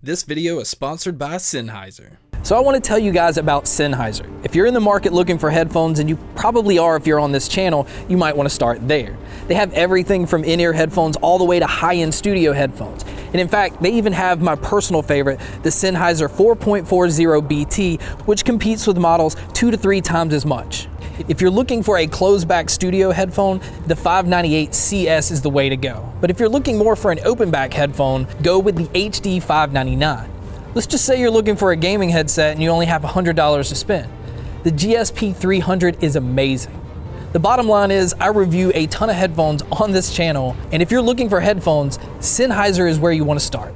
This video is sponsored by Sennheiser. So I want to tell you guys about Sennheiser. If you're in the market looking for headphones, and you probably are if you're on this channel, you might want to start there. They have everything from in-ear headphones all the way to high-end studio headphones. And in fact, they even have my personal favorite, the Sennheiser 4.40 BT, which competes with models 2 to 3 times as much. If you're looking for a closed-back studio headphone, the 598 CS is the way to go. But if you're looking more for an open-back headphone, go with the HD 599. Let's just say you're looking for a gaming headset and you only have $100 to spend. The GSP 300 is amazing. The bottom line is I review a ton of headphones on this channel, and if you're looking for headphones, Sennheiser is where you want to start.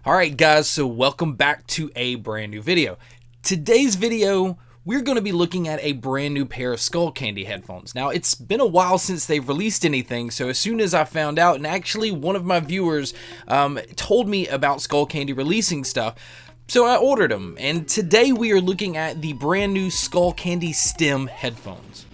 Alright guys, so welcome back to a brand new video. Today's video, we're going to be looking at a brand new pair of Skullcandy headphones. Now, it's been a while since they've released anything, so as soon as I found out, and actually one of my viewers told me about Skullcandy releasing stuff, so I ordered them. And today we are looking at the brand new Skullcandy Stim headphones.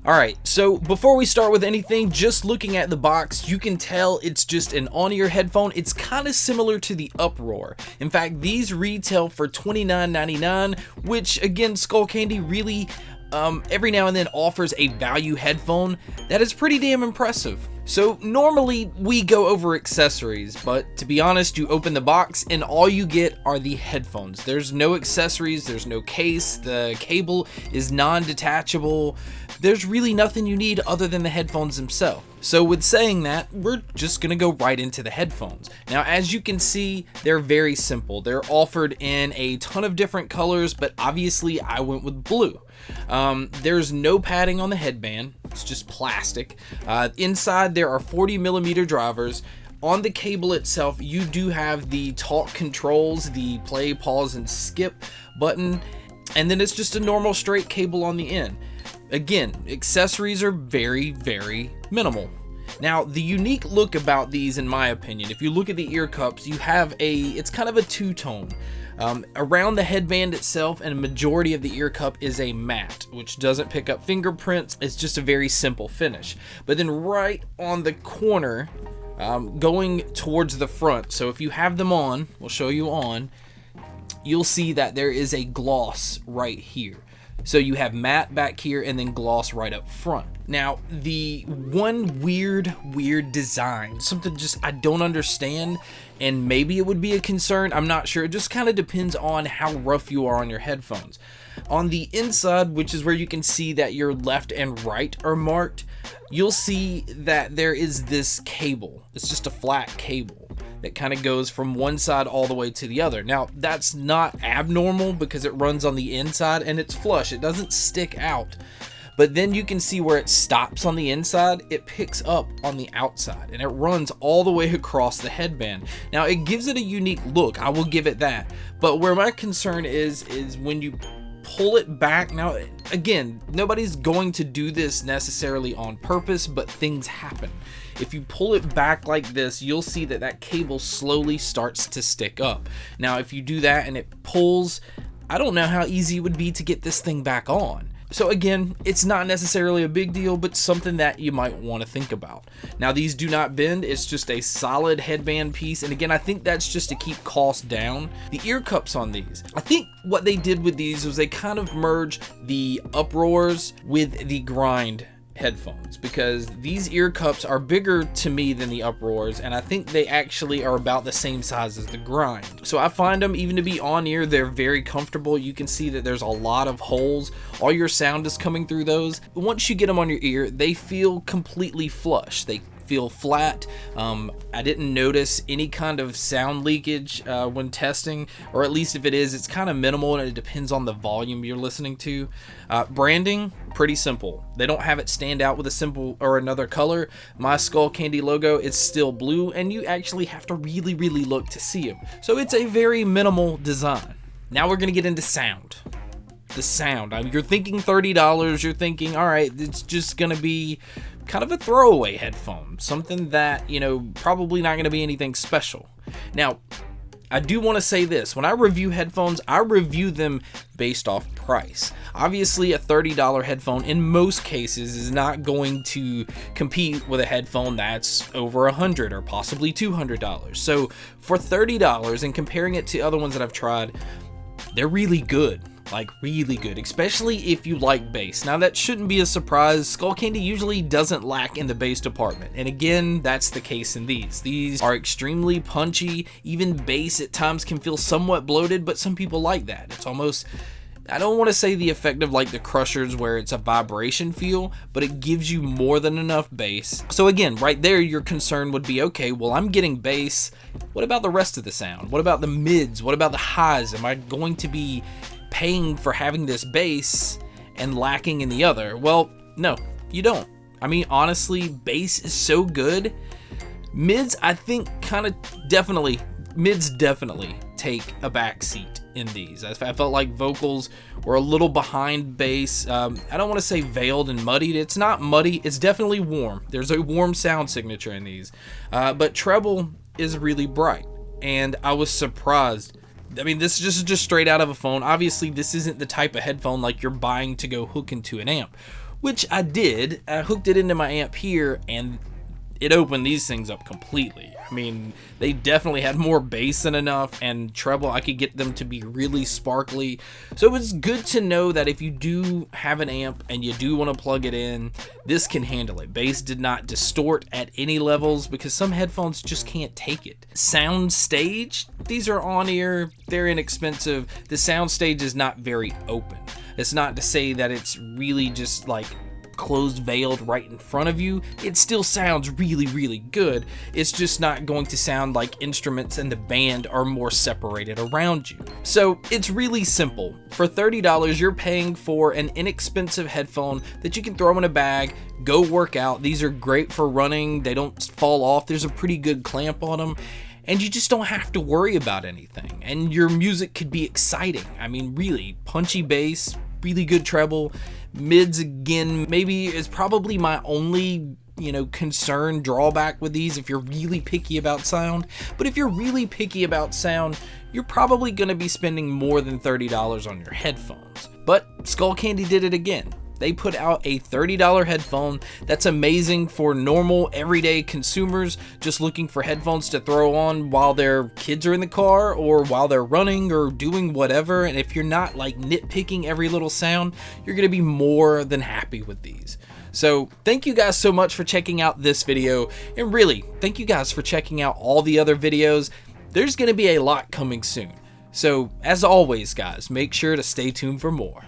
Alright, so before we start with anything, just looking at the box, you can tell it's just an on-ear headphone. It's kind of similar to the Uproar. In fact, these retail for $29.99, which again, Skullcandy really every now and then offers a value headphone that is pretty damn impressive. So normally we go over accessories, but to be honest, you open the box and all you get are the headphones. There's no accessories, there's no case, the cable is non-detachable. There's really nothing you need other than the headphones themselves. So with saying that, we're just gonna go right into the headphones. Now, as you can see, they're very simple. They're offered in a ton of different colors, but obviously I went with blue. There's no padding on the headband, it's just plastic. Inside there are 40mm drivers. On the cable itself, you do have the talk controls, the play, pause, and skip button, and then it's just a normal straight cable on the end. Again, accessories are very, very minimal. Now, the unique look about these, in my opinion, if you look at the ear cups, you have it's kind of a two-tone. Around the headband itself, and a majority of the ear cup is a matte, which doesn't pick up fingerprints. It's just a very simple finish. But then right on the corner, going towards the front, so if you have them on, we'll show you on, you'll see that there is a gloss right here. So you have matte back here and then gloss right up front. Now, the one weird design, something just I don't understand, and maybe it would be a concern, I'm not sure. It just kind of depends on how rough you are on your headphones. On the inside, which is where you can see that your left and right are marked, you'll see that there is this cable. It's just a flat cable that kind of goes from one side all the way to the other. Now, that's not abnormal because it runs on the inside and it's flush. It doesn't stick out. But then you can see where it stops on the inside, it picks up on the outside and it runs all the way across the headband. Now, it gives it a unique look, I will give it that. But where my concern is when you pull it back. Now, again, nobody's going to do this necessarily on purpose, but things happen. If you pull it back like this, you'll see that that cable slowly starts to stick up. Now, if you do that and it pulls, I don't know how easy it would be to get this thing back on. So again, it's not necessarily a big deal, but something that you might want to think about. Now, these do not bend. It's just a solid headband piece. And again, I think that's just to keep costs down. The ear cups on these, I think what they did with these was they kind of merged the Uproars with the Grind headphones, because these ear cups are bigger to me than the Uproars, and I think they actually are about the same size as the Grind. So I find them, even to be on ear, they're very comfortable. You can see that there's a lot of holes. All your sound is coming through those. Once you get them on your ear, they feel completely flush. They feel flat. I didn't notice any kind of sound leakage when testing, or at least if it is, it's kind of minimal, and it depends on the volume you're listening to. Branding, pretty simple. They don't have it stand out with a simple or another color. My Skullcandy logo is still blue, and you actually have to really look to see them. So it's a very minimal design. Now we're gonna get into sound. The sound. I mean, you're thinking $30, you're thinking, all right, it's just gonna be kind of a throwaway headphone, something that, you know, probably not going to be anything special. Now, I do want to say this, when I review headphones, I review them based off price. Obviously, a $30 headphone in most cases is not going to compete with a headphone that's over $100 or possibly $200. So for $30 and comparing it to other ones that I've tried, they're really good. Like really good, especially if you like bass. Now that shouldn't be a surprise. Skullcandy usually doesn't lack in the bass department, and again, that's the case in these. These are extremely punchy. Even bass at times can feel somewhat bloated, but some people like that. It's almost, I don't want to say the effect of like the Crushers where it's a vibration feel, but it gives you more than enough bass. So again, right there, your concern would be, okay, well, I'm getting bass. What about the rest of the sound? What about the mids? What about the highs? Am I going to be paying for having this bass and lacking in the other? Well, no, you don't. I mean, honestly, bass is so good. Mids, I think, mids definitely take a back seat in these. I felt like vocals were a little behind bass. I don't want to say veiled and muddied. It's not muddy. It's definitely warm. There's a warm sound signature in these. But treble is really bright, and I was surprised. I mean, this is just straight out of a phone. Obviously, this isn't the type of headphone like you're buying to go hook into an amp, which I did. I hooked it into my amp here, and it opened these things up completely. I mean, they definitely had more bass than enough, and treble, I could get them to be really sparkly. So it was good to know that if you do have an amp and you do want to plug it in, this can handle it. Bass did not distort at any levels because some headphones just can't take it. Soundstage, these are on-ear, they're inexpensive. The Soundstage is not very open. It's not to say that it's really just like closed veiled right in front of you. It still sounds really, really good. It's just not going to sound like instruments and the band are more separated around you. So it's really simple. For $30, you're paying for an inexpensive headphone that you can throw in a bag, go work out. These are great for running. They don't fall off. There's a pretty good clamp on them, and you just don't have to worry about anything. And your music could be exciting. I mean, really, punchy bass, really good treble. Mids, again, maybe is probably my only, concern, drawback with these if you're really picky about sound. But if you're really picky about sound, you're probably going to be spending more than $30 on your headphones. But Skullcandy did it again. They put out a $30 headphone that's amazing for normal, everyday consumers just looking for headphones to throw on while their kids are in the car or while they're running or doing whatever. And if you're not like nitpicking every little sound, you're going to be more than happy with these. So thank you guys so much for checking out this video, and really, thank you guys for checking out all the other videos. There's going to be a lot coming soon. So as always, guys, make sure to stay tuned for more.